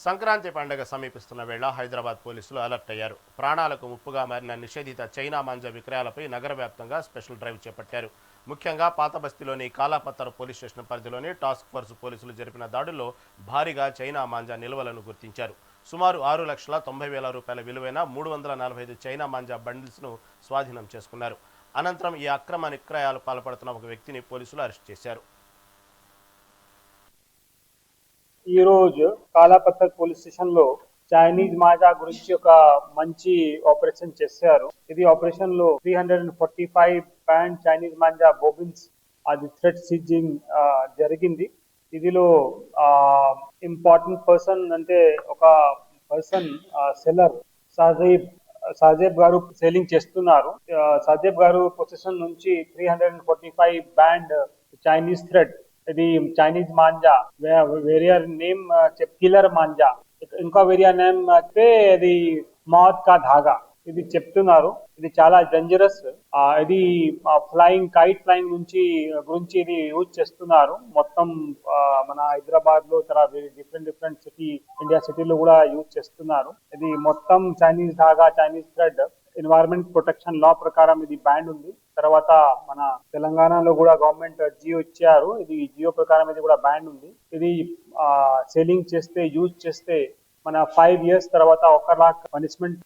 సంక్రాంతి పండుగ సమీపిస్తున్న వేళ హైదరాబాద్ పోలీసులు అలర్ట్ అయ్యారు. ప్రాణాలకు ముప్పుగా మారిన నిషేధిత చైనా మాంజా విక్రయాలపై నగర వ్యాప్తంగా స్పెషల్ డ్రైవ్ చేపట్టారు. ముఖ్యంగా పాతబస్తీలోని కాలాపత్తర్ పోలీస్ స్టేషన్ పరిధిలోని టాస్క్ ఫోర్స్ పోలీసులు జరిపిన దాడుల్లో భారీగా చైనా మాంజా నిల్వలను గుర్తించారు. సుమారు 6,90,000 విలువైన 345 చైనా మాంజా బండిల్స్ను స్వాధీనం చేసుకున్నారు. అనంతరం ఈ అక్రమ విక్రయాలు పాల్పడుతున్న ఒక వ్యక్తిని పోలీసులు అరెస్ట్ చేశారు. ఈ రోజు కాలాపత్తర్ పోలీస్ స్టేషన్ లో చైనీస్ మాజా గురించి ఒక మంచి ఆపరేషన్ చేశారు. ఇది ఆపరేషన్ లో 345 బ్యాండ్ చైనీస్ మాంజా బోబిన్స్ అది థ్రెడ్ సీజింగ్ జరిగింది. ఇదిలో ఇంపార్టెంట్ పర్సన్ అంటే ఒక పర్సన్ సెల్లర్ సాజేబ్ గారు సేలింగ్ చేస్తున్నారు. సాజేబ్ గారు పొజిషన్ నుంచి 345 బ్యాండ్ చైనీస్ థ్రెడ్, ఇది చైనీస్ మాంజా, వేరియర్ నేమ్ కిల్లర్ మాంజా, ఇంకా వేరియర్ నేమ్ అయితే ఇది మౌత్ కా ధాగా, ఇది చెప్తున్నారు. ఇది చాలా డేంజరస్. ఇది ఫ్లయింగ్ నుంచి గురించి ఇది యూజ్ చేస్తున్నారు. మొత్తం మన హైదరాబాద్ లో డిఫరెంట్ సిటీ, ఇండియా సిటీలో కూడా యూజ్ చేస్తున్నారు. ఇది మొత్తం చైనీస్ ధాగా, Chinese thread environment protection law ప్రకారం ఇది బ్యాండ్ ఉంది. తర్వాత మన తెలంగాణలో కూడా గవర్నమెంట్ జియో ఇచ్చారు. ఇది జియో ప్రకారం ఇది కూడా బ్యాండ్ ఉంది. ఇది సేలింగ్ చేస్తే, యూజ్ చేస్తే మన 5 years తర్వాత 1 lakh పనిష్మెంట్